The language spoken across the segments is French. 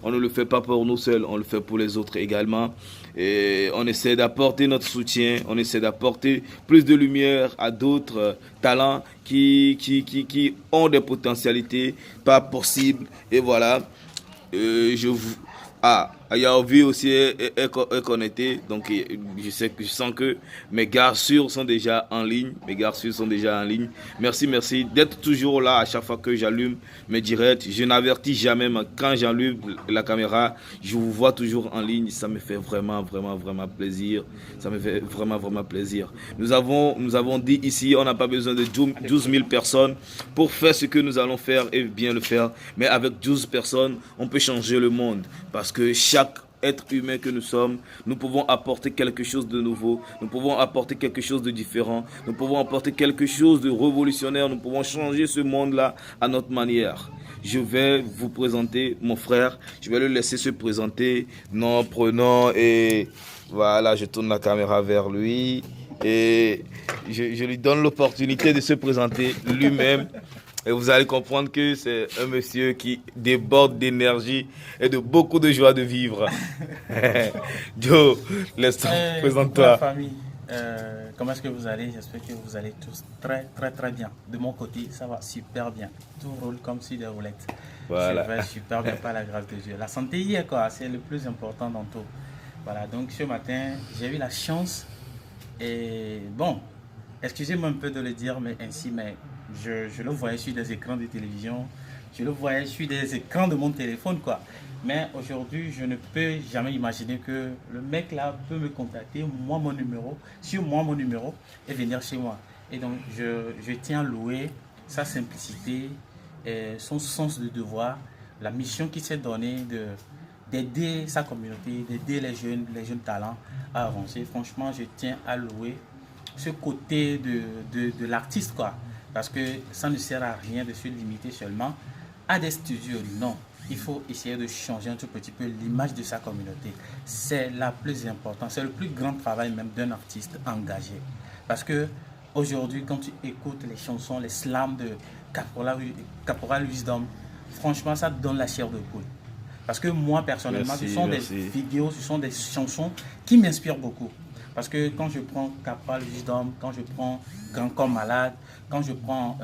On ne le fait pas pour nous seuls, on le fait pour les autres également. Et on essaie d'apporter notre soutien, on essaie d'apporter plus de lumière à d'autres talents qui ont des potentialités pas possibles. Et voilà, je vous... Ah, Ayaovi aussi est connecté, donc je sens que mes gars sûrs sont déjà en ligne, Merci d'être toujours là à chaque fois que j'allume mes directs. Je n'avertis jamais, mais quand j'allume la caméra, je vous vois toujours en ligne. Ça me fait vraiment plaisir. Ça me fait vraiment plaisir. Nous avons dit ici, on n'a pas besoin de 12 000 personnes pour faire ce que nous allons faire et bien le faire. Mais avec 12 personnes, on peut changer le monde. Parce que chaque être humain que nous sommes, nous pouvons apporter quelque chose de nouveau, nous pouvons apporter quelque chose de différent, nous pouvons apporter quelque chose de révolutionnaire, nous pouvons changer ce monde-là à notre manière. Je vais vous présenter mon frère, je vais le laisser se présenter, nom, prénom, et voilà, je tourne la caméra vers lui et je lui donne l'opportunité de se présenter lui-même. Et vous allez comprendre que c'est un monsieur qui déborde d'énergie et de beaucoup de joie de vivre. Joe, laisse-toi, présente-toi. Famille, comment est-ce que vous allez? J'espère que vous allez tous très bien. De mon côté, ça va super bien. Tout roule comme sur des roulettes. Voilà. Je vais super bien par la grâce de Dieu. La santé hier, quoi, c'est le plus important dans tout. Voilà, donc ce matin, j'ai eu la chance et bon, excusez-moi un peu de le dire, mais ainsi, mais je le voyais sur des écrans de télévision, je le voyais sur des écrans de mon téléphone, quoi. Mais aujourd'hui, je ne peux jamais imaginer que le mec là peut me contacter, sur mon numéro, et venir chez moi. Et donc, je tiens à louer sa simplicité, et son sens de devoir, la mission qu'il s'est donnée d'aider sa communauté, d'aider les jeunes talents à avancer. Franchement, je tiens à louer ce côté de l'artiste, quoi. Parce que ça ne sert à rien de se limiter seulement à des studios. Non, il faut essayer de changer un tout petit peu l'image de sa communauté. C'est la plus importante, c'est le plus grand travail même d'un artiste engagé. Parce que aujourd'hui, quand tu écoutes les chansons, les slams de Caporal Wisdom, franchement, ça te donne la chair de poule. Parce que moi, personnellement, ce sont des vidéos, ce sont des chansons qui m'inspirent beaucoup. Parce que quand je prends Caporal Wisdom, quand je prends Grand Corps Malade, quand je prends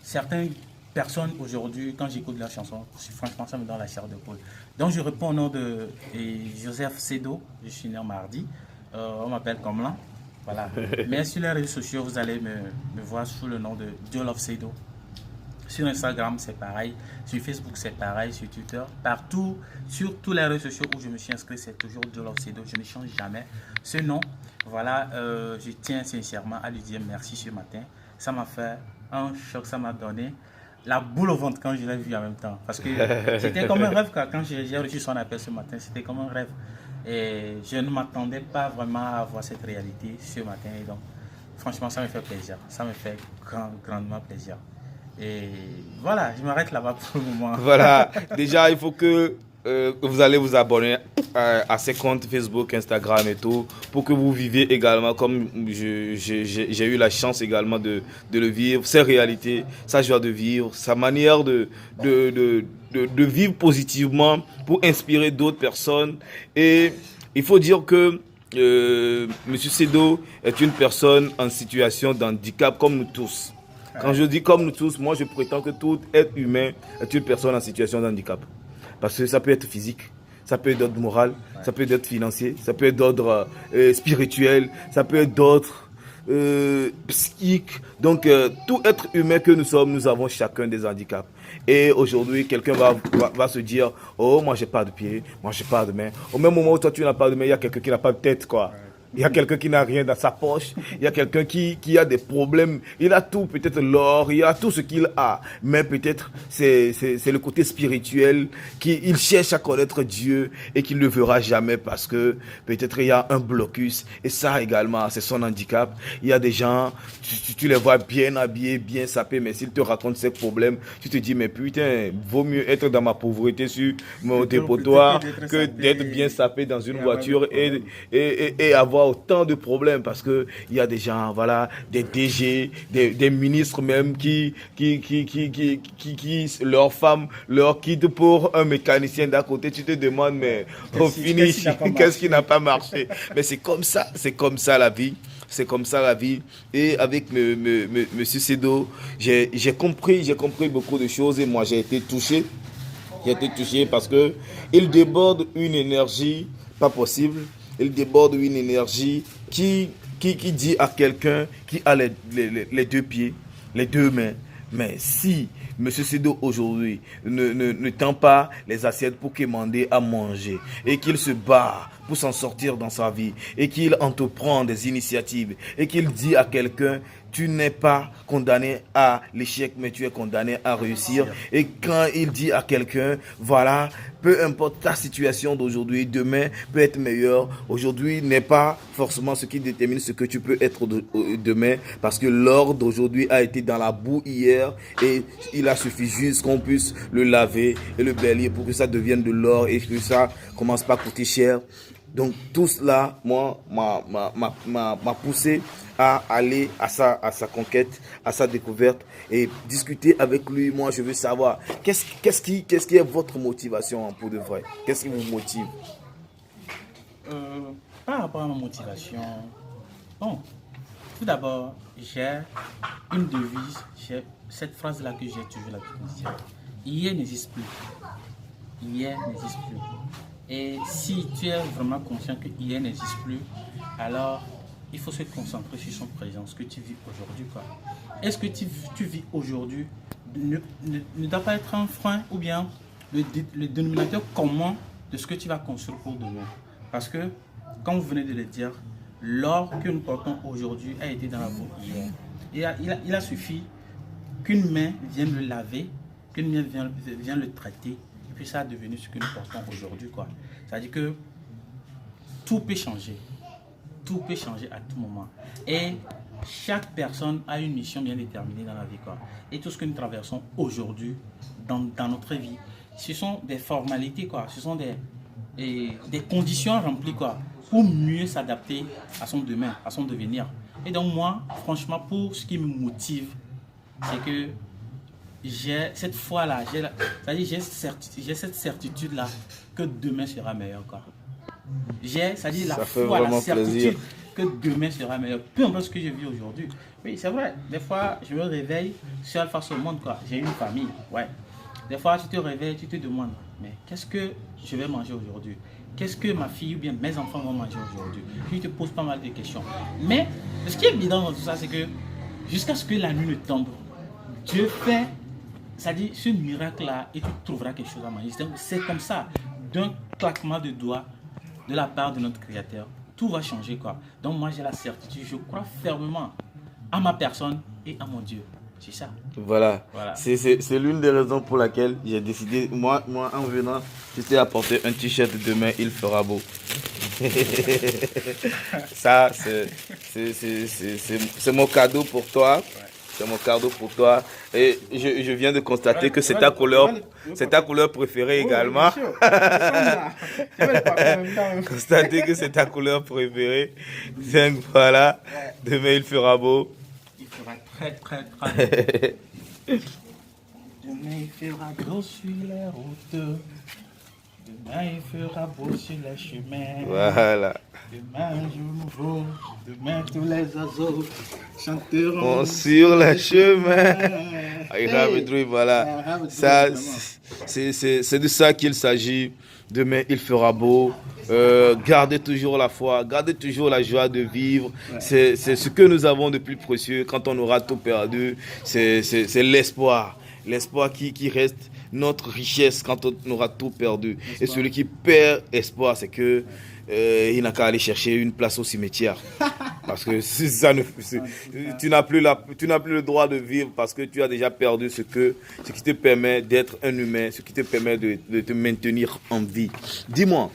certaines personnes aujourd'hui, quand j'écoute leurs chansons, franchement, ça me donne la chair de poule. Donc, je réponds au nom de Joseph Sedo. Je suis né mardi. On m'appelle comme là. Voilà. Mais sur les réseaux sociaux, vous allez me voir sous le nom de Jolof Sedo. Sur Instagram, c'est pareil. Sur Facebook, c'est pareil. Sur Twitter, partout, sur tous les réseaux sociaux où je me suis inscrit, c'est toujours Jolof Sedo. Je ne change jamais ce nom. Voilà, je tiens sincèrement à lui dire merci ce matin. Ça m'a fait un choc, ça m'a donné la boule au ventre quand je l'ai vu en même temps. Parce que c'était comme un rêve, quoi. Quand j'ai reçu son appel ce matin, c'était comme un rêve. Et je ne m'attendais pas vraiment à voir cette réalité ce matin. Et donc, franchement, ça me fait plaisir. Ça me fait grandement plaisir. Et voilà, je m'arrête là-bas pour le moment. Voilà, déjà, il faut que vous allez vous abonner à ses comptes Facebook, Instagram et tout, pour que vous viviez également, comme j'ai eu la chance également de le vivre, ses réalités, sa joie de vivre, sa manière de vivre positivement pour inspirer d'autres personnes. Et il faut dire que Monsieur Sedo est une personne en situation d'handicap comme nous tous. Quand je dis comme nous tous, moi je prétends que tout être humain est une personne en situation de handicap. Parce que ça peut être physique, ça peut être d'ordre moral, ça peut être financier, ça peut être d'ordre spirituel, ça peut être d'ordre psychique. Donc tout être humain que nous sommes, nous avons chacun des handicaps. Et aujourd'hui, quelqu'un va se dire, oh moi j'ai pas de pied, moi j'ai pas de main. Au même moment où toi tu n'as pas de main, il y a quelqu'un qui n'a pas de tête, quoi. Il y a quelqu'un qui n'a rien dans sa poche. Il y a quelqu'un qui a des problèmes. Il a tout, peut-être l'or, il a tout ce qu'il a. Mais peut-être c'est le côté spirituel qu'il cherche à connaître Dieu et qu'il ne le verra jamais parce que peut-être il y a un blocus. Et ça également, c'est son handicap. Il y a des gens, tu les vois bien habillés, bien sapés, mais s'ils te racontent ces problèmes, tu te dis, mais putain, vaut mieux être dans ma pauvreté sur mon dépotoir que d'être bien sapé dans une voiture et avoir avoir autant de problèmes parce que il y a des gens, voilà, des DG, des ministres même qui leurs femmes leur quittent pour un mécanicien d'à côté. Tu te demandes, mais au finish, qu'est-ce qui n'a pas marché? Mais c'est comme ça la vie. C'est comme ça la vie. Et avec Monsieur Sedo, j'ai compris beaucoup de choses et moi j'ai été touché. J'ai été touché parce que il déborde une énergie pas possible. Il déborde une énergie qui dit à quelqu'un qui a les deux pieds, les deux mains. Mais si Monsieur Sedo aujourd'hui ne tend pas les assiettes pour commander à manger et qu'il se bat pour s'en sortir dans sa vie et qu'il entreprend des initiatives et qu'il dit à quelqu'un tu n'es pas condamné à l'échec mais tu es condamné à réussir, et quand il dit à quelqu'un voilà, peu importe ta situation d'aujourd'hui, demain peut être meilleur, aujourd'hui n'est pas forcément ce qui détermine ce que tu peux être demain, parce que l'or d'aujourd'hui a été dans la boue hier et il a suffi juste qu'on puisse le laver et le balayer pour que ça devienne de l'or et que ça commence pas à coûter cher. Donc tout cela, moi, m'a poussé à aller à sa conquête, à sa découverte et discuter avec lui. Moi, je veux savoir qu'est-ce qui est votre motivation pour de vrai? Qu'est-ce qui vous motive? Par rapport à ma motivation, bon, tout d'abord, j'ai une devise, j'ai cette phrase-là que j'ai toujours la plus dire. Hier n'existe plus. Hier n'existe plus. Et si tu es vraiment conscient que hier n'existe plus, alors il faut se concentrer sur son présent, ce que tu vis aujourd'hui, quoi. Est-ce que tu vis aujourd'hui ne doit pas être un frein ou bien le dénominateur commun de ce que tu vas construire pour demain. Parce que, comme vous venez de le dire, l'or que nous portons aujourd'hui a été dans la boue hier. Il a suffi qu'une main vienne le laver, qu'une main vienne le traiter, et puis ça a devenu ce que nous portons aujourd'hui, quoi. C'est-à-dire que tout peut changer. Tout peut changer à tout moment. Et chaque personne a une mission bien déterminée dans la vie, quoi. Et tout ce que nous traversons aujourd'hui dans notre vie, ce sont des formalités, quoi. Ce sont des conditions remplies, quoi, pour mieux s'adapter à son demain, à son devenir. Et donc moi, franchement, pour ce qui me motive, c'est que j'ai cette foi-là, j'ai cette certitude-là que demain sera meilleur, quoi. C'est-à-dire la foi, la certitude que demain sera meilleur, peu importe ce que je vis aujourd'hui. Oui, c'est vrai, des fois, je me réveille seul face au monde, quoi. J'ai une famille, ouais. Des fois, tu te réveilles, tu te demandes, mais qu'est-ce que je vais manger aujourd'hui? Qu'est-ce que ma fille ou bien mes enfants vont manger aujourd'hui? Tu te poses pas mal de questions. Mais ce qui est évident dans tout ça, c'est que jusqu'à ce que la nuit ne tombe, Dieu fait, c'est-à-dire ce miracle-là, et tu trouveras quelque chose à manger. C'est comme ça, d'un claquement de doigts de la part de notre Créateur, tout va changer, quoi. Donc moi, j'ai la certitude, je crois fermement à ma personne et à mon Dieu. C'est ça. Voilà. C'est l'une des raisons pour laquelle j'ai décidé, moi en venant, je t'ai apporté un t-shirt demain, il fera beau. Ça, c'est mon cadeau pour toi. C'est mon cadeau pour toi. Et je viens de constater que c'est ta couleur préférée également. Constater que c'est ta couleur préférée. Donc voilà, demain il fera beau. Il fera très très demain il fera beau sur les routes. Demain il fera beau sur les chemins. Voilà. Demain un jour nouveau. Demain tous les oiseaux chanteront sur les chemins. Voilà. Ça, c'est de ça qu'il s'agit. Demain il fera beau. Gardez toujours la foi, gardez toujours la joie de vivre. C'est ce que nous avons de plus précieux quand on aura tout perdu. C'est l'espoir. L'espoir qui reste notre richesse quand on aura tout perdu. Et celui qui perd espoir, c'est que il n'a qu'à aller chercher une place au cimetière. Parce que tu n'as plus le droit de vivre parce que tu as déjà perdu ce qui te permet d'être un humain, ce qui te permet de te maintenir en vie. Dis-moi,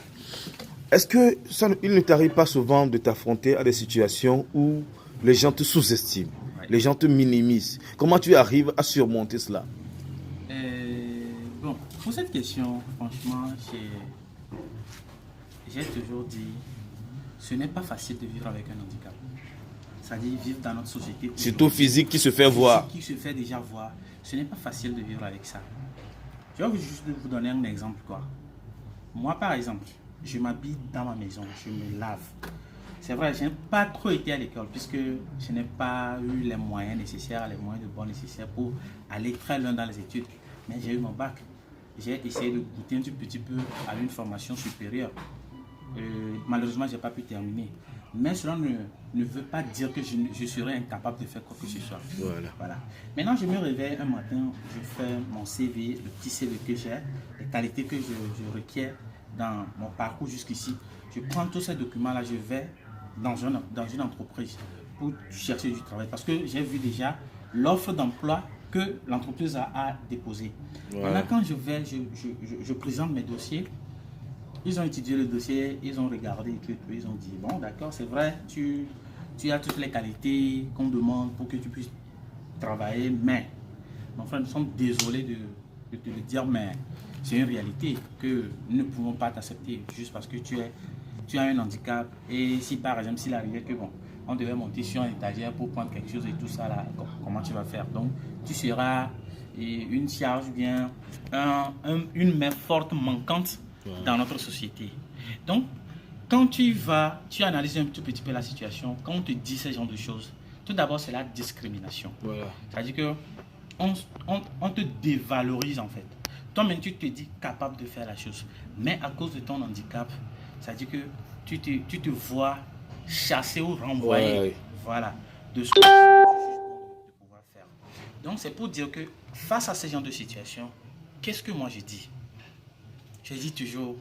est-ce que il ne t'arrive pas souvent de t'affronter à des situations où les gens te sous-estiment, les gens te minimisent? Comment tu arrives à surmonter cela? Bon, pour cette question, franchement, j'ai toujours dit, ce n'est pas facile de vivre avec un handicap. C'est-à-dire vivre dans notre société. Surtout physique qui se fait voir. Qui se fait déjà voir. Ce n'est pas facile de vivre avec ça. Je vais juste vous donner un exemple, quoi. Moi, par exemple, je m'habille dans ma maison, je me lave. C'est vrai, je n'ai pas trop été à l'école puisque je n'ai pas eu les moyens nécessaires, les moyens de bord nécessaires pour aller très loin dans les études. Mais j'ai eu mon bac. J'ai essayé de goûter un tout petit peu à une formation supérieure. Malheureusement, je n'ai pas pu terminer. Mais cela ne veut pas dire que je serais incapable de faire quoi que ce soit. Voilà. Maintenant, je me réveille un matin, je fais mon CV, le petit CV que j'ai, les qualités que je requiers dans mon parcours jusqu'ici. Je prends tous ces documents-là, je vais dans une entreprise pour chercher du travail. Parce que j'ai vu déjà l'offre d'emploi que l'entreprise a déposée. Maintenant, quand je vais, je présente mes dossiers. Ils ont étudié le dossier, ils ont regardé et tout, ils ont dit, bon d'accord, c'est vrai, tu as toutes les qualités qu'on demande pour que tu puisses travailler, mais, enfin, nous sommes désolés de te le dire, mais c'est une réalité que nous ne pouvons pas t'accepter juste parce que tu as un handicap. Et si par exemple, s'il arrivait que, bon, on devait monter sur un étagère pour prendre quelque chose et tout ça, là, comment tu vas faire? Donc, tu seras une charge bien, une main forte manquante dans notre société. Donc, quand tu analyses un tout petit peu la situation, quand on te dit ce genre de choses, tout d'abord, c'est la discrimination. C'est-à-dire que on te dévalorise en fait. Toi-même, tu te dis capable de faire la chose. Mais à cause de ton handicap, c'est-à-dire que tu te vois chasser ou renvoyer voilà, de ce que tu de pouvoir faire. Donc, c'est pour dire que face à ce genre de situation, qu'est-ce que moi je dis? Je dis toujours,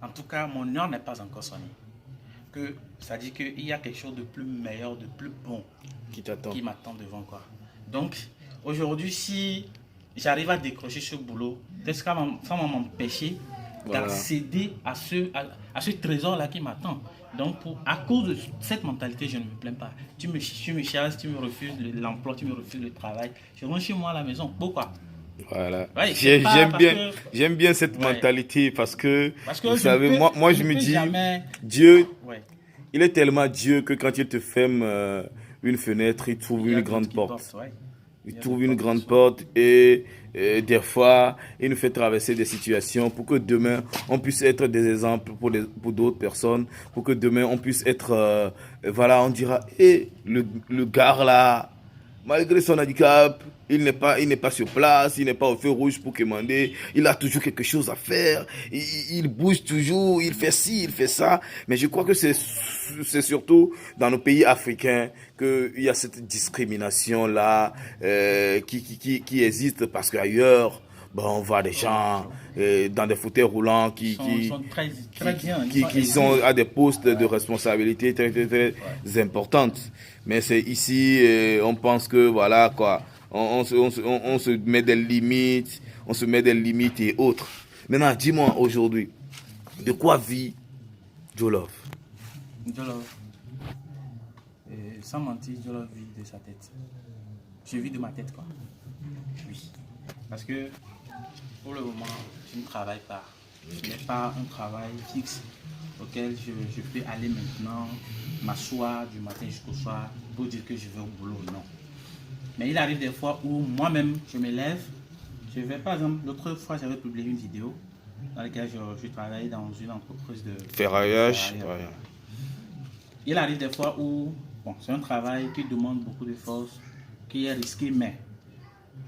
en tout cas, mon heure n'est pas encore sonnée. C'est-à-dire qu'il y a quelque chose de plus meilleur, de plus bon qui m'attend devant, quoi. Donc, aujourd'hui, si j'arrive à décrocher ce boulot, ça va m'empêcher d'accéder à ce trésor-là qui m'attend. Donc, à cause de cette mentalité, je ne me plains pas. Tu me chasses, tu me refuses l'emploi, tu me refuses le travail. Je rentre chez moi à la maison. Pourquoi? Voilà. J'aime bien cette mentalité parce que vous savez, moi je me dis, Dieu, il est tellement Dieu que quand il te ferme une fenêtre, il trouve une grande porte. Il trouve une grande porte et des fois, il nous fait traverser des situations pour que demain, on puisse être des exemples pour d'autres personnes, pour que demain, on puisse être, voilà, on dira, le gars là, malgré son handicap, il n'est pas sur place, il n'est pas au feu rouge pour commander, il a toujours quelque chose à faire, il bouge toujours, il fait ci, il fait ça. Mais je crois que c'est surtout dans nos pays africains qu'il y a cette discrimination-là qui existe parce qu'ailleurs, on voit des gens dans des fauteuils roulants qui sont à des postes de responsabilité très, très, très importantes. Mais c'est ici, on pense que voilà quoi, on se met des limites, et autres. Maintenant, dis-moi aujourd'hui, de quoi vit Jolove? Jolove, sans mentir, Jolove vit de sa tête. Je vis de ma tête, quoi. Oui. Parce que pour le moment, je ne travaille pas. Je n'ai pas un travail fixe auquel je peux aller maintenant, m'asseoir du matin jusqu'au soir pour dire que je vais au boulot. Non. Mais il arrive des fois où moi-même, je me lève. Je vais, par exemple, l'autre fois, j'avais publié une vidéo dans laquelle je travaille dans une entreprise de ferraillage. Ouais. Il arrive des fois où, c'est un travail qui demande beaucoup de force, qui est risqué, mais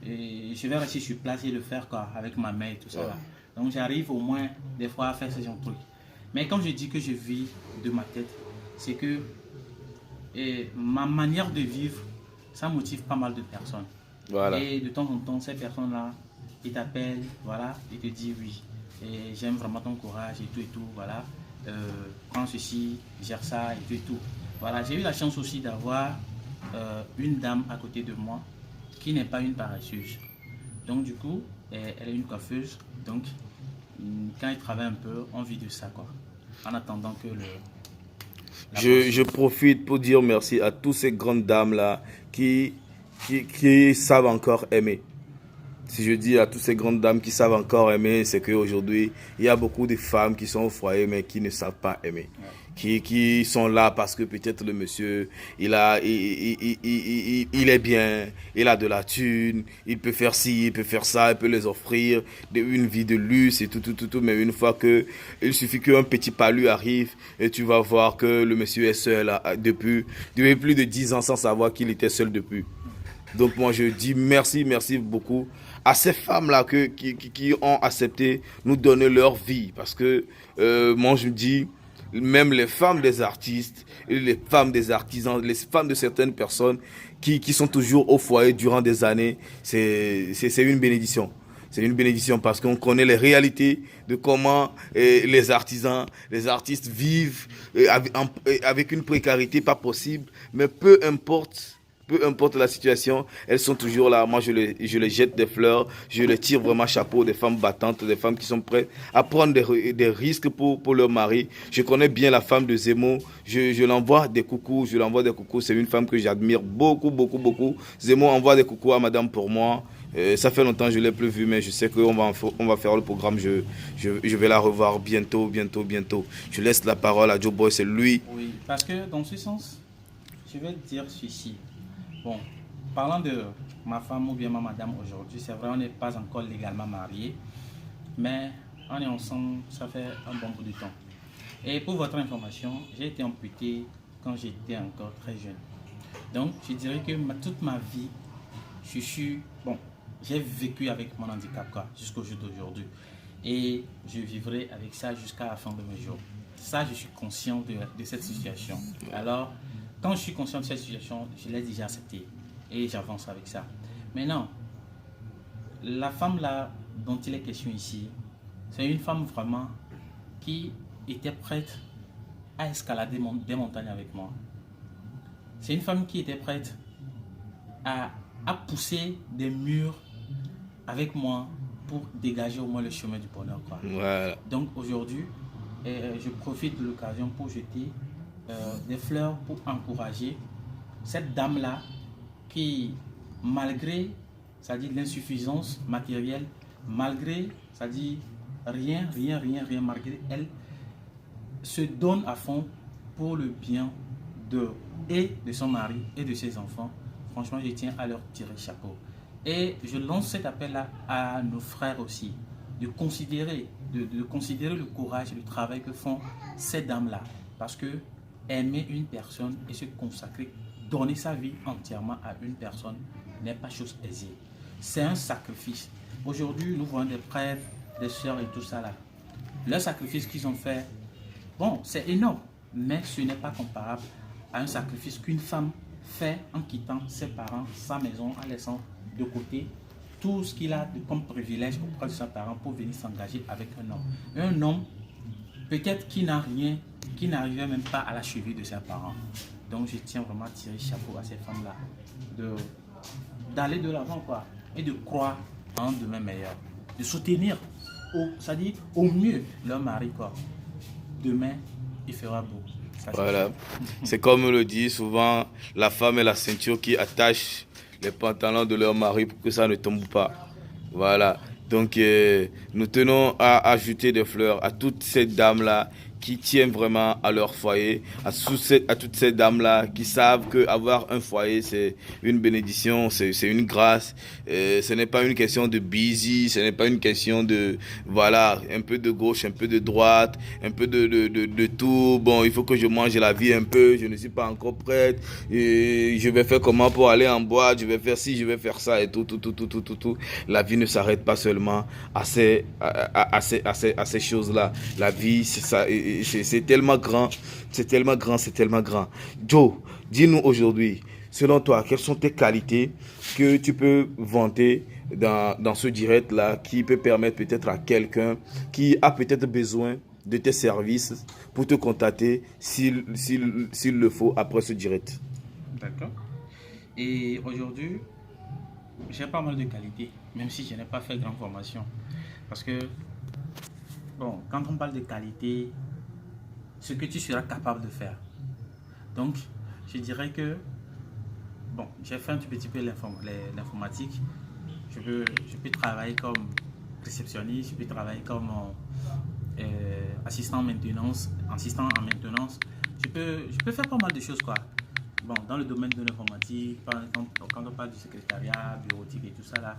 je vais rester sur place et le faire quoi, avec ma main et tout ça. Là. Donc j'arrive au moins des fois à faire ce genre de trucs. Mais quand je dis que je vis de ma tête, c'est que ma manière de vivre, ça motive pas mal de personnes. Voilà. Et de temps en temps, ces personnes-là, ils t'appellent, voilà, ils te disent oui, et j'aime vraiment ton courage et tout, voilà. Prends ceci, gère ça et tout. Voilà, j'ai eu la chance aussi d'avoir une dame à côté de moi qui n'est pas une paresseuse. Donc du coup, elle est une coiffeuse. Donc quand elle travaille un peu, on vit de ça quoi. En attendant que je profite pour dire merci à toutes ces grandes dames là qui savent encore aimer. si je dis à toutes ces grandes dames qui savent encore aimer, c'est qu'aujourd'hui, il y a beaucoup de femmes qui sont au foyer, mais qui ne savent pas aimer. Ouais. Qui sont là parce que peut-être le monsieur, il est bien, il a de la thune, il peut faire ci, il peut faire ça, il peut les offrir une vie de luxe et tout. Mais une fois que, il suffit qu'un petit palu arrive et tu vas voir que le monsieur est seul depuis plus de 10 ans sans savoir qu'il était seul depuis. Donc moi je dis merci beaucoup à ces femmes-là qui ont accepté nous donner leur vie. Parce que moi je me dis, même les femmes des artistes, les femmes des artisans, les femmes de certaines personnes qui sont toujours au foyer durant des années, c'est une bénédiction. C'est une bénédiction parce qu'on connaît les réalités de comment les artisans, les artistes vivent avec une précarité pas possible, mais peu importe la situation, elles sont toujours là. Moi, je les jette des fleurs, je les tire vraiment chapeau, des femmes battantes, des femmes qui sont prêtes à prendre des risques pour leur mari. Je connais bien la femme de Zemo, je l'envoie des coucous, c'est une femme que j'admire beaucoup. Zemo envoie des coucous à madame pour moi. Ça fait longtemps que je ne l'ai plus vue, mais je sais qu'on va faire le programme. Je vais la revoir bientôt. Je laisse la parole à Joe Boy, c'est lui. Oui, parce que dans ce sens, je vais dire ceci. Bon, parlant de ma femme ou bien ma madame aujourd'hui, c'est vrai, on n'est pas encore légalement mariés, mais on est ensemble, ça fait un bon bout de temps. Et pour votre information, j'ai été amputé quand j'étais encore très jeune. Donc, je dirais que toute ma vie, j'ai vécu avec mon handicap jusqu'au jour d'aujourd'hui. Et je vivrai avec ça jusqu'à la fin de mes jours. Ça, je suis conscient de cette situation. Alors, quand je suis conscient de cette situation, je l'ai déjà accepté et j'avance avec ça. Maintenant, la femme là dont il est question ici, c'est une femme vraiment qui était prête à escalader des montagnes avec moi. C'est une femme qui était prête à pousser des murs avec moi pour dégager au moins le chemin du bonheur. Voilà. Donc aujourd'hui, je profite de l'occasion pour jeter des fleurs pour encourager cette dame-là qui, malgré, c'est-à-dire l'insuffisance matérielle, malgré, c'est-à-dire rien, malgré elle, se donne à fond pour le bien de son mari et de ses enfants. Franchement, je tiens à leur tirer chapeau. Et je lance cet appel-là à nos frères aussi, de considérer le courage et le travail que font ces dames-là. Parce que aimer une personne et se consacrer, donner sa vie entièrement à une personne n'est pas chose aisée. C'est un sacrifice. Aujourd'hui, nous voyons des prêtres, des sœurs et tout ça là. Le sacrifice qu'ils ont fait, bon, c'est énorme, mais ce n'est pas comparable à un sacrifice qu'une femme fait en quittant ses parents, sa maison, en laissant de côté tout ce qu'il a comme privilège auprès de ses parents pour venir s'engager avec un homme. Un homme, peut-être qui n'a rien, qui n'arrivait même pas à la cheville de ses parents. Donc je tiens vraiment à tirer chapeau à ces femmes-là, d'aller de l'avant et de croire en un demain meilleur, de soutenir, c'est-à-dire au mieux leur mari Demain, il fera beau. Voilà. C'est comme on le dit souvent, la femme est la ceinture qui attache les pantalons de leur mari pour que ça ne tombe pas. Voilà. Donc, nous tenons à ajouter des fleurs à toutes ces dames-là qui tiennent vraiment à leur foyer, à toutes ces dames-là qui savent qu'avoir un foyer, c'est une bénédiction, c'est une grâce. Ce n'est pas une question de busy, ce n'est pas une question de, voilà, un peu de gauche, un peu de droite, un peu de tout. Bon, il faut que je mange la vie un peu, je ne suis pas encore prête, et je vais faire comment pour aller en boîte, je vais faire ci, je vais faire ça et tout. La vie ne s'arrête pas seulement à ces choses-là. La vie, c'est ça. C'est tellement grand. Joe, dis-nous aujourd'hui, selon toi, quelles sont tes qualités que tu peux vanter dans ce direct-là qui peut permettre peut-être à quelqu'un qui a peut-être besoin de tes services pour te contacter s'il le faut après ce direct. D'accord. Et aujourd'hui, j'ai pas mal de qualités, même si je n'ai pas fait grande formation. Parce que, bon, quand on parle de qualité, ce que tu seras capable de faire. Donc, je dirais que, bon, j'ai fait un tout petit peu l'informatique. je peux travailler comme réceptionniste, je peux travailler comme assistant en maintenance. Je peux faire pas mal de choses, quoi. Bon, dans le domaine de l'informatique, quand on parle du secrétariat, bureautique et tout ça là,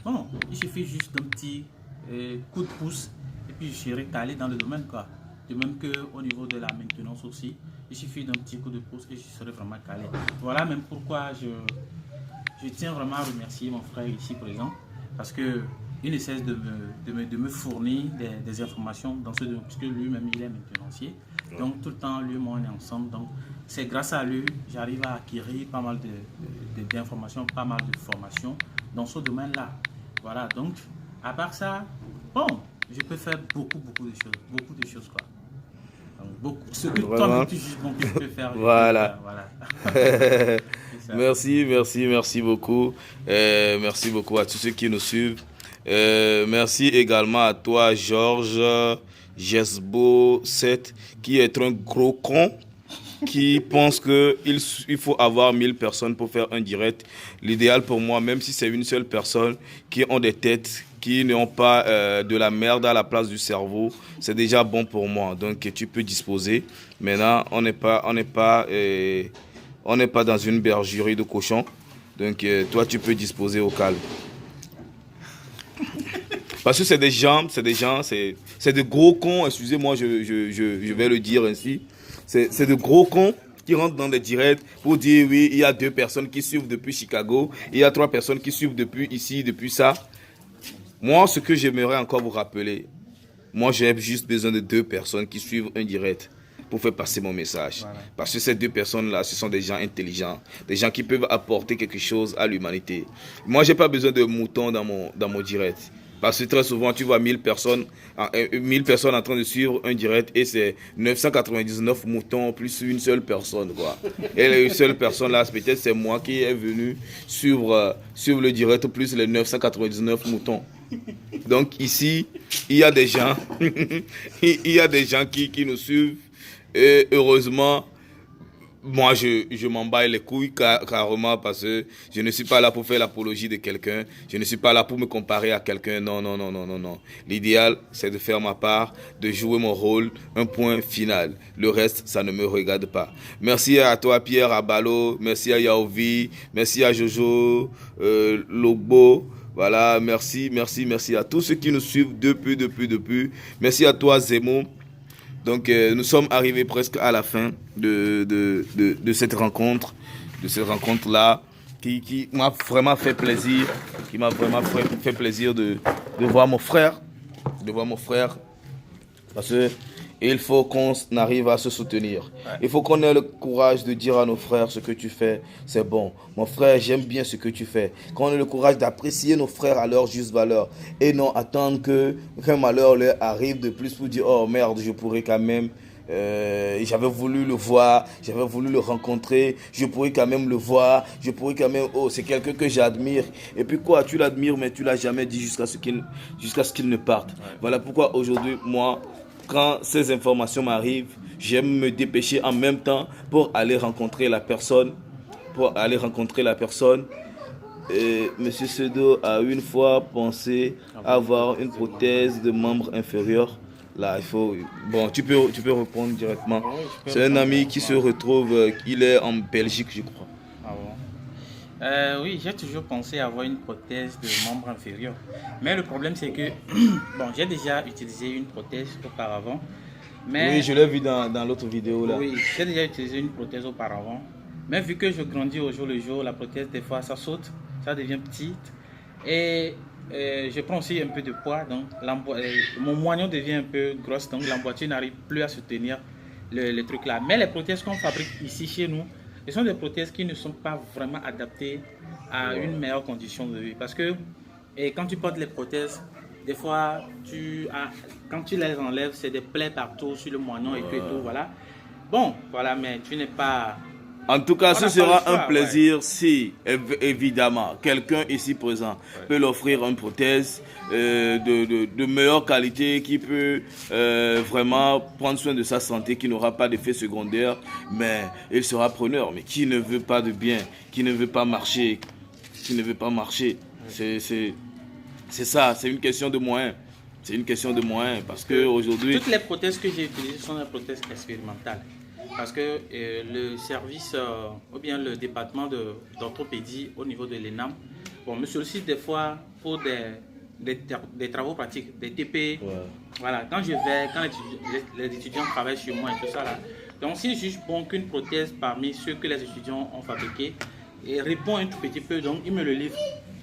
bon, il suffit juste d'un petit coup de pouce et puis je serai calé dans le domaine, quoi. De même qu'au niveau de la maintenance aussi, il suffit d'un petit coup de pouce et je serai vraiment calé. Voilà même pourquoi je tiens vraiment à remercier mon frère ici présent, parce que il ne cesse de me fournir des informations dans ce domaine, puisque lui-même il est maintenancier. Donc tout le temps, lui et moi on est ensemble. Donc c'est grâce à lui, j'arrive à acquérir pas mal d'informations, pas mal de formations dans ce domaine-là. Voilà, donc à part ça, bon, je peux faire beaucoup de choses, quoi. Donc, beaucoup. Ce que toi-même tu juges bon que je peux faire. Voilà. Voilà. Merci beaucoup. Merci beaucoup à tous ceux qui nous suivent. Merci également à toi, Georges Jesbo 7, qui est un gros con, qui pense qu'il faut avoir 1000 personnes pour faire un direct. L'idéal pour moi, même si c'est une seule personne, qui ont des têtes, qui n'ont pas de la merde à la place du cerveau, c'est déjà bon pour moi. Donc tu peux disposer. Maintenant, on n'est pas dans une bergerie de cochons. Donc toi, tu peux disposer au calme. Parce que c'est de gros cons, excusez-moi, je vais le dire ainsi. C'est de gros cons qui rentrent dans des directs pour dire oui, il y a 2 personnes qui suivent depuis Chicago, il y a 3 personnes qui suivent depuis ici, depuis ça. Moi, ce que j'aimerais encore vous rappeler, moi j'ai juste besoin de 2 personnes qui suivent un direct pour faire passer mon message. Voilà. Parce que ces 2 personnes-là, ce sont des gens intelligents, des gens qui peuvent apporter quelque chose à l'humanité. Moi, j'ai pas besoin de moutons dans mon direct. Parce que très souvent, tu vois 1000 personnes en train de suivre un direct et c'est 999 moutons plus une seule personne, quoi. Et la seule personne là, peut-être c'est moi qui est venu suivre le direct plus les 999 moutons. Donc ici, il y a des gens, qui nous suivent et heureusement, moi, je m'en bats les couilles carrément parce que je ne suis pas là pour faire l'apologie de quelqu'un. Je ne suis pas là pour me comparer à quelqu'un. Non. L'idéal, c'est de faire ma part, de jouer mon rôle, un point final. Le reste, ça ne me regarde pas. Merci à toi, Pierre Abalo. Merci à Yaovi. Merci à Jojo Lobo. Voilà, merci à tous ceux qui nous suivent depuis. Merci à toi, Zemo. Donc nous sommes arrivés presque à la fin de cette rencontre-là qui m'a vraiment fait plaisir, de voir mon frère, parce que il faut qu'on arrive à se soutenir. Il faut qu'on ait le courage de dire à nos frères ce que tu fais, c'est bon. Mon frère, j'aime bien ce que tu fais. Qu'on ait le courage d'apprécier nos frères à leur juste valeur. Et non attendre qu'un malheur leur arrive de plus pour dire, oh merde, je pourrais quand même... j'avais voulu le voir, j'avais voulu le rencontrer, je pourrais quand même le voir, oh c'est quelqu'un que j'admire. Et puis quoi, tu l'admires mais tu l'as jamais dit jusqu'à ce qu'il ne parte. Ouais. Voilà pourquoi aujourd'hui, moi, quand ces informations m'arrivent, j'aime me dépêcher en même temps pour aller rencontrer la personne. Monsieur Sedo a une fois pensé avoir une prothèse de membre inférieur. Là, il faut... Bon, tu peux répondre directement. C'est un ami qui se retrouve, il est en Belgique, je crois. Ah bon? Oui, j'ai toujours pensé avoir une prothèse de membre inférieur. Mais le problème, c'est que... bon, j'ai déjà utilisé une prothèse auparavant. Mais... Oui, je l'ai vu dans l'autre vidéo là. Oui, j'ai déjà utilisé une prothèse auparavant. Mais vu que je grandis au jour le jour, la prothèse, des fois, ça saute, ça devient petite. Et... je prends aussi un peu de poids, donc mon moignon devient un peu grosse, donc l'emboîture n'arrive plus à soutenir le truc là. Mais les prothèses qu'on fabrique ici chez nous, ce sont des prothèses qui ne sont pas vraiment adaptées à une meilleure condition de vie. Parce que quand tu portes les prothèses, des fois, quand tu les enlèves, c'est des plaies partout sur le moignon et tout, voilà. Bon, voilà, mais tu n'es pas... En tout cas, ce sera un plaisir si, évidemment, quelqu'un ici présent peut l'offrir une prothèse de meilleure qualité, qui peut vraiment prendre soin de sa santé, qui n'aura pas d'effet secondaire, mais il sera preneur. Mais qui ne veut pas de bien, qui ne veut pas marcher, C'est ça, c'est une question de moyens. C'est une question de moyens parce qu'aujourd'hui... Toutes les prothèses que j'ai utilisées sont des prothèses expérimentales. Parce que le service ou bien le département d'orthopédie au niveau de l'ENAM, bon, me sollicite des fois pour des travaux pratiques, des TP. Ouais. Voilà, quand les étudiants travaillent sur moi et tout ça là. Donc si je juge bon qu'une prothèse parmi ceux que les étudiants ont fabriqués répond un tout petit peu, donc ils me le livrent.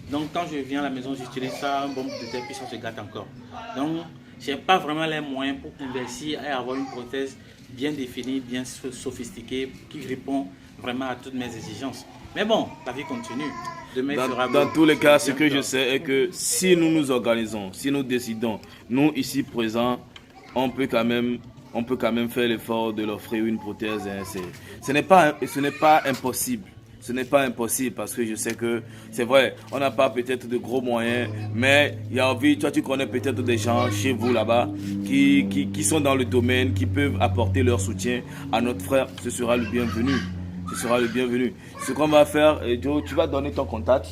Donc quand je viens à la maison, j'utilise ça, un bon de tête, puis ça se gâte encore. Donc je n'ai pas vraiment les moyens pour investir et avoir une prothèse bien définie, bien sophistiquée, qui répond vraiment à toutes mes exigences. Mais bon, la vie continue. Demain, dans tous les cas, ce que je sais est que si nous nous organisons, si nous décidons, nous ici présents, on peut quand même faire l'effort de l'offrir une prothèse. Hein. Ce n'est pas impossible. Ce n'est pas impossible parce que je sais que c'est vrai, on n'a pas peut-être de gros moyens, mais il y a envie, toi tu connais peut-être des gens chez vous là-bas qui sont dans le domaine, qui peuvent apporter leur soutien à notre frère, ce sera le bienvenu. Ce sera le bienvenu. Ce qu'on va faire, Joe, tu vas donner ton contact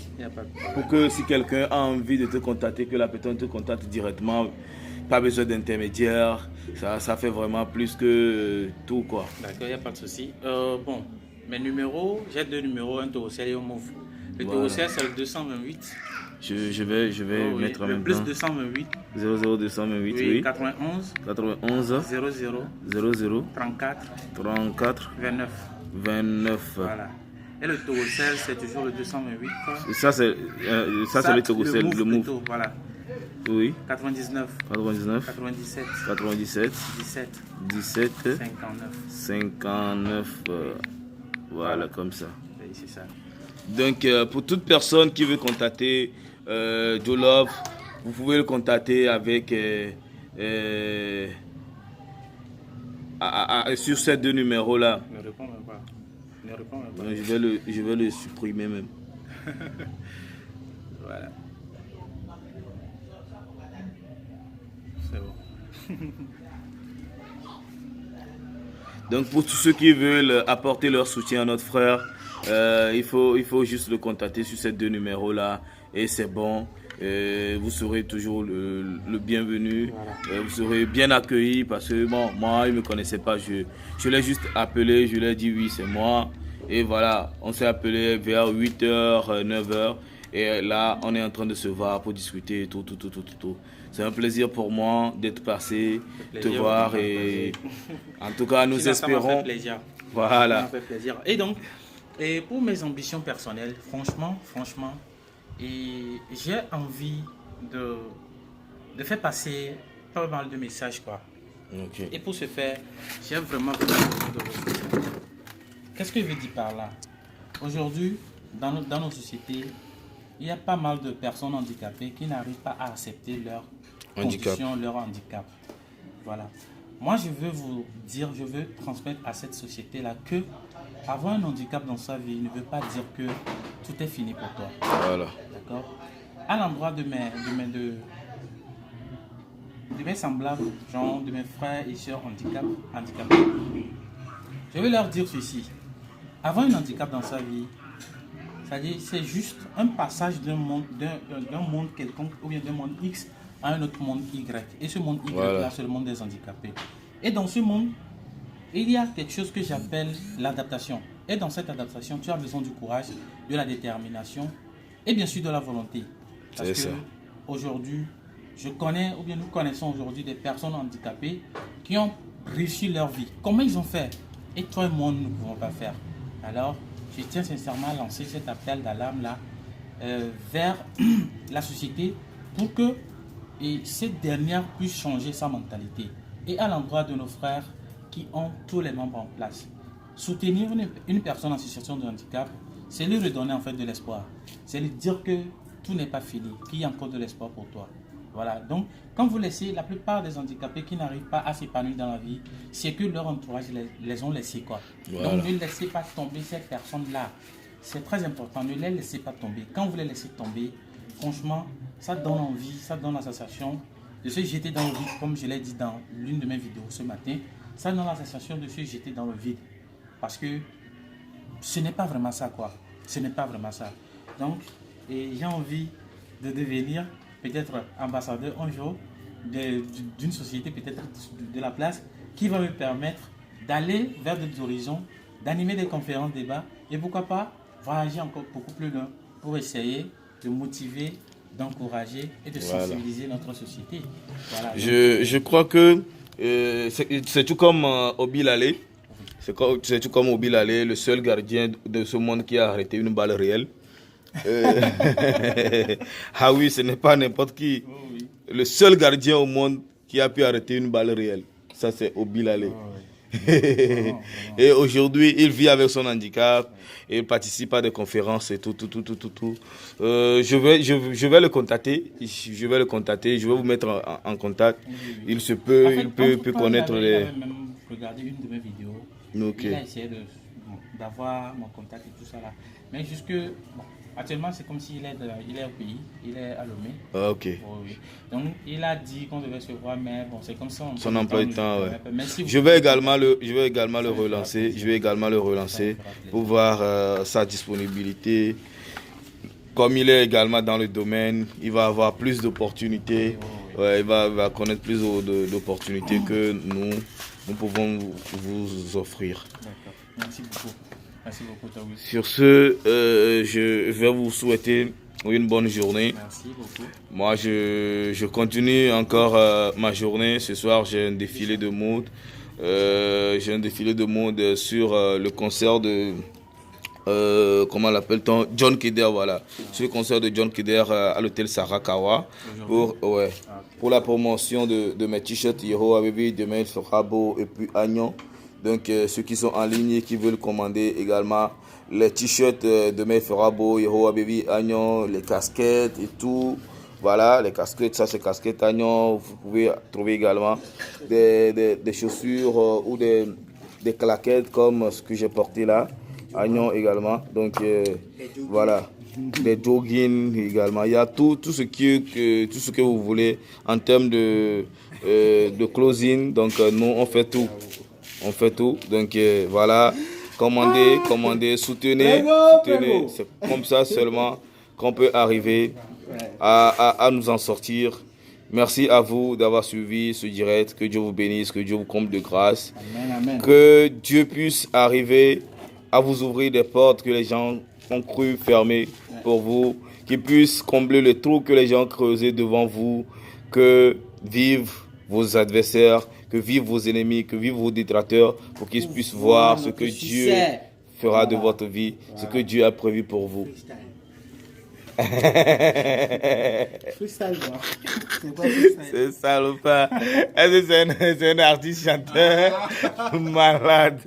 pour que si quelqu'un a envie de te contacter, que la personne te contacte directement, pas besoin d'intermédiaire, ça fait vraiment plus que tout quoi. D'accord, il n'y a pas de souci. Bon. Mes numéros, j'ai 2 numéros, un Torocel et un Move. Le Torocel, c'est le 228. Je vais mettre en même plus temps. 228. 00228, oui. 91. 00. 34. 29. Voilà. Et le Torocel, c'est toujours le 228. Ça, c'est le Torocel, le Move. Voilà. Oui. 99. 97. 17. 59. Voilà, comme ça. Oui, c'est ça. Donc, pour toute personne qui veut contacter Joe Love, vous pouvez le contacter avec sur ces 2 numéros-là. Ne réponds même pas. Donc, je vais le supprimer même. Voilà. C'est bon. Donc pour tous ceux qui veulent apporter leur soutien à notre frère, il faut juste le contacter sur ces 2 numéros-là et c'est bon. Vous serez toujours le bienvenu. Voilà. Vous serez bien accueilli parce que bon, moi, il ne me connaissait pas. Je l'ai juste appelé, je lui ai dit oui, c'est moi. Et voilà, on s'est appelé vers 8h, 9h. Et là, on est en train de se voir pour discuter et tout. C'est un plaisir pour moi d'être passé, te voir et en tout cas, nous espérons. Ça m'a fait plaisir. Voilà. Ça m'a fait plaisir. Et donc, pour mes ambitions personnelles, franchement, j'ai envie de faire passer pas mal de messages, quoi. Okay. Et pour ce faire, j'ai vraiment besoin de vous. Qu'est-ce que je veux dire par là? Aujourd'hui, dans nos sociétés, il y a pas mal de personnes handicapées qui n'arrivent pas à accepter leur condition, leur handicap. Voilà. Moi, je veux vous dire, je veux transmettre à cette société-là que avoir un handicap dans sa vie ne veut pas dire que tout est fini pour toi. Voilà. D'accord? À l'endroit de mes semblables, genre de mes frères et sœurs handicapés, je vais leur dire ceci. Avoir un handicap dans sa vie, c'est-à-dire c'est juste un passage d'un monde quelconque ou bien d'un monde X à un autre monde Y. Et ce monde Y là, c'est le monde des handicapés. Et dans ce monde, il y a quelque chose que j'appelle l'adaptation. Et dans cette adaptation, tu as besoin du courage, de la détermination et bien sûr de la volonté. Parce que aujourd'hui, nous connaissons aujourd'hui des personnes handicapées qui ont réussi leur vie. Comment ils ont fait? Et toi et moi, nous ne pouvons pas faire. Alors, je tiens sincèrement à lancer cet appel d'alarme là vers la société pour que cette dernière puisse changer sa mentalité. Et à l'endroit de nos frères qui ont tous les membres en place. Soutenir une personne en situation de handicap, c'est lui redonner en fait de l'espoir. C'est lui dire que tout n'est pas fini, qu'il y a encore de l'espoir pour toi. Voilà, donc quand vous laissez la plupart des handicapés qui n'arrivent pas à s'épanouir dans la vie, c'est que leur entourage les ont laissés quoi. Voilà. Donc ne laissez pas tomber ces personnes-là. C'est très important, ne les laissez pas tomber. Quand vous les laissez tomber, franchement, ça donne envie, ça donne la sensation de se jeter dans le vide, comme je l'ai dit dans l'une de mes vidéos ce matin. Ça donne la sensation de se jeter dans le vide. Parce que ce n'est pas vraiment ça quoi. Ce n'est pas vraiment ça. Donc, j'ai envie de devenir peut-être ambassadeur un jour d'une société, peut-être de la place, qui va me permettre d'aller vers d'autres horizons, d'animer des conférences, débats, et pourquoi pas voyager encore beaucoup plus loin pour essayer de motiver, d'encourager et de sensibiliser notre société. Voilà, je crois que c'est tout comme Obi Lalé. C'est tout comme Obi Lalé, le seul gardien de ce monde qui a arrêté une balle réelle. Ah oui, ce n'est pas n'importe qui. oh oui. Le seul gardien au monde qui a pu arrêter une balle réelle, ça c'est Obi Lalé. Oh oui. Et aujourd'hui, il vit avec son handicap, il participe à des conférences et tout. Je vais le contacter, je vais vous mettre en contact. Oui, oui. Il se peut, En fait, il peut entre-temps, connaître il les... avait même regardé une de mes vidéos. Ok. Il a essayé d'avoir mon contact et tout ça là. Mais jusque, bon, actuellement, c'est comme s'il est, il est au pays, il est à Lomé. Ah, ok. Oh, oui. Donc, il a dit qu'on devait se voir, mais bon, c'est comme ça. Son emploi du temps, ouais. Mais si vous Je vais également le relancer. Je vais également le relancer Ça me fera plaisir. pour voir sa disponibilité. Comme il est également dans le domaine, il va avoir plus d'opportunités. Oui. Ouais, il va connaître plus d'opportunités que nous pouvons vous offrir. D'accord. Merci beaucoup. Merci beaucoup, Taoui. Sur ce, je vais vous souhaiter une bonne journée. Merci beaucoup. Moi, je continue encore ma journée. Ce soir, j'ai un défilé de mode. Sur le concert de... comment l'appelle-t-on? John Keder, voilà. Sur le concert de John Keder à l'hôtel Sarakawa. Pour la promotion de mes t-shirts Hiro Abibi, demain il fera beau et puis Agnon. Donc ceux qui sont en ligne et qui veulent commander également les t-shirts demain il fera beau, Hiro Abibi, Agnon, les casquettes et tout. Voilà, les casquettes, ça c'est casquettes Agnon. Vous pouvez trouver également des chaussures ou des claquettes comme ce que j'ai porté là. Agnon également. Donc voilà. Des jogging également. Il y a tout ce que vous voulez en termes de closing. Donc nous on fait tout. On fait tout. Donc voilà. Commandez, soutenez. C'est comme ça seulement qu'on peut arriver à nous en sortir. Merci à vous d'avoir suivi ce direct. Que Dieu vous bénisse, que Dieu vous comble de grâce. Amen. Que Dieu puisse arriver à vous ouvrir des portes que les gens ont cru fermer pour vous, qui puisse combler le trou que les gens ont creusé devant vous, que vivent vos adversaires, que vivent vos ennemis, que vivent vos détracteurs, pour qu'ils puissent voir ce que Dieu fera de votre vie, ce que Dieu a prévu pour vous. Freestyle, quoi. C'est quoi freestyle? C'est ça ou pas? Est-ce que c'est un artiste chanteur malade?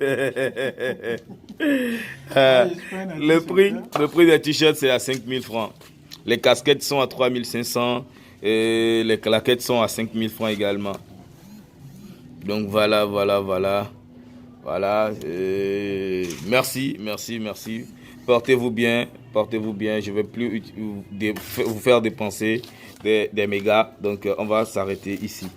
Le prix des t-shirts c'est à 5 000 francs. Les casquettes sont à 3 500 et les claquettes sont à 5 000 francs également. Donc voilà. Merci. Portez-vous bien. Je ne vais plus vous faire dépenser des mégas. Donc on va s'arrêter ici.